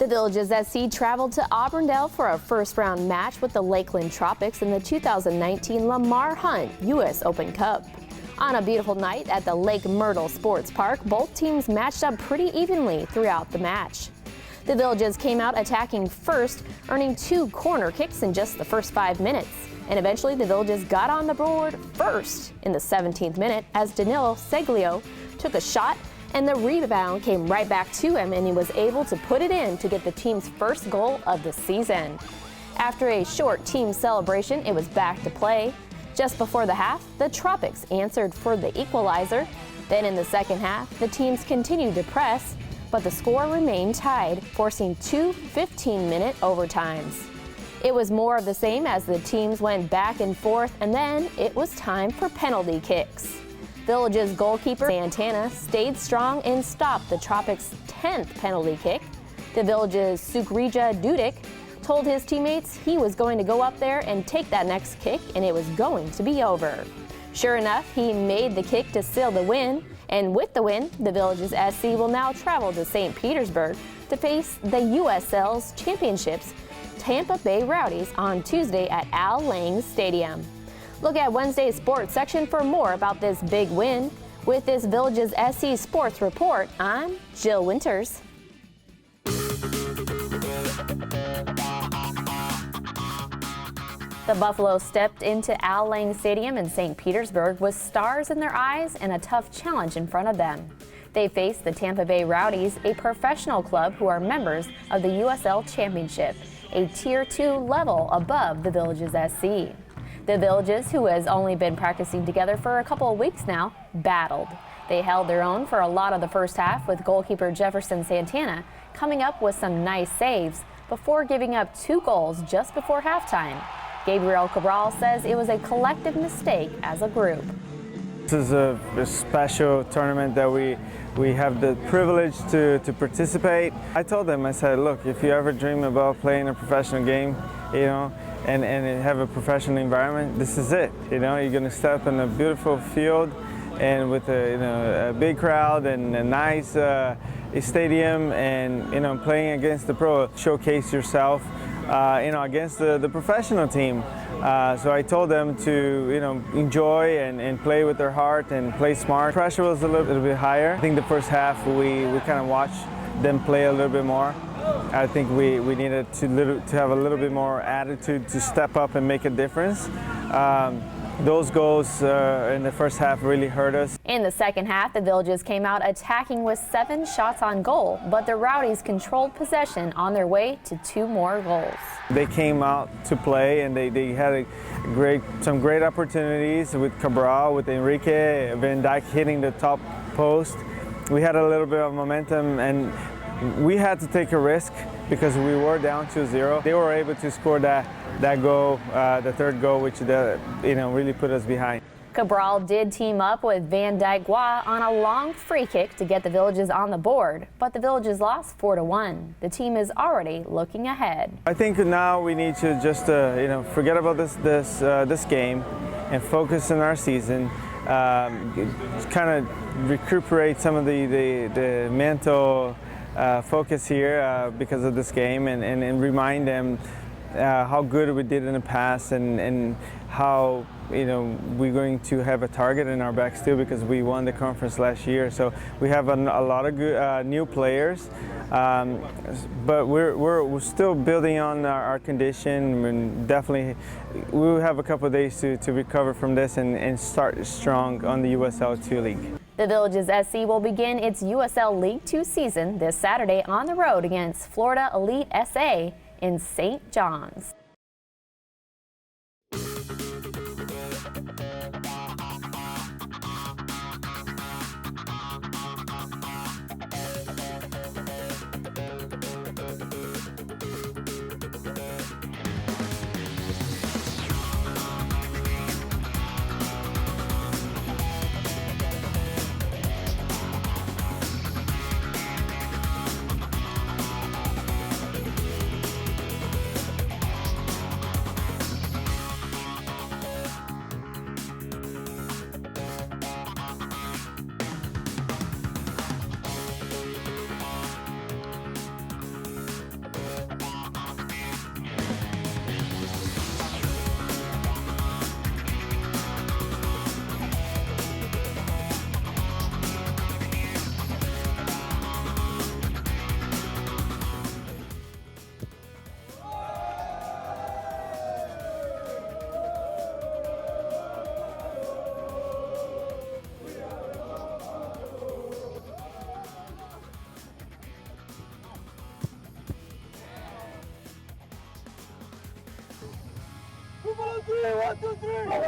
The Villages SC traveled to Auburndale for a first-round match with the Lakeland Tropics in the 2019 Lamar Hunt U.S. Open Cup. On a beautiful night at the Lake Myrtle Sports Park, both teams matched up pretty evenly throughout the match. The Villages came out attacking first, earning 2 corner kicks in just the first 5 minutes. And eventually the Villages got on the board first in the 17th minute as Danilo Seglio took a shot, and the rebound came right back to him, and he was able to put it in to get the team's first goal of the season. After a short team celebration, it was back to play. Just before the half, the Tropics answered for the equalizer. Then in the second half, the teams continued to press, but the score remained tied, forcing 2 15-minute overtimes. It was more of the same as the teams went back and forth, and then it was time for penalty kicks. Villages goalkeeper Santana stayed strong and stopped the Tropics' 10th penalty kick. The Villages' Sukrija Dudik told his teammates he was going to go up there and take that next kick, and it was going to be over. Sure enough, he made the kick to seal the win, and with the win, the Villages SC will now travel to St. Petersburg to face the USL's Championships Tampa Bay Rowdies on Tuesday at Al Lang Stadium. Look at Wednesday's sports section for more about this big win. With this Villages SC Sports Report, I'm Jill Winters. The Buffalo stepped into Al Lang Stadium in St. Petersburg with stars in their eyes and a tough challenge in front of them. They faced the Tampa Bay Rowdies, a professional club who are members of the USL Championship, a Tier 2 level above the Villages SC. The Villages, who has only been practicing together for a couple of weeks now, battled. They held their own for a lot of the first half, with goalkeeper Jefferson Santana coming up with some nice saves before giving up 2 goals just before halftime. Gabriel Cabral says it was a collective mistake as a group. This is a special tournament that we have the privilege to participate. I told them, I said, look, if you ever dream about playing a professional game, and have a professional environment, this is it. You're going to step in a beautiful field and with a big crowd and a nice stadium, and playing against the pro, showcase yourself, against the professional team. So I told them to enjoy and play with their heart and play smart. Pressure was a little bit higher. I think the first half we kind of watched them play a little bit more. I think we needed to have a little bit more attitude to step up and make a difference. Those goals in the first half really hurt us. In the second half, the Villages came out attacking with 7 shots on goal, but the Rowdies controlled possession on their way to 2 more goals. They came out to play, and they had some great opportunities with Cabral, with Enrique, Van Dijk hitting the top post. We had a little bit of momentum, and we had to take a risk because we were down 2-0. They were able to score that goal, the third goal, which really put us behind. Cabral did team up with Van Dijk on a long free kick to get the Villages on the board, but the Villages lost 4-1. The team is already looking ahead. I think now we need to just forget about this game and focus on our season. Kind of recuperate some of the mental focus here because of this game, and remind them how good we did in the past, and how we're going to have a target in our back still because we won the conference last year. So we have a lot of good new players, but we're still building on our condition, and definitely we'll have a couple of days to recover from this and start strong on the USL 2 League. The Villages SC will begin its USL League 2 season this Saturday on the road against Florida Elite SA in St. John's. ready? 1, 2, 3.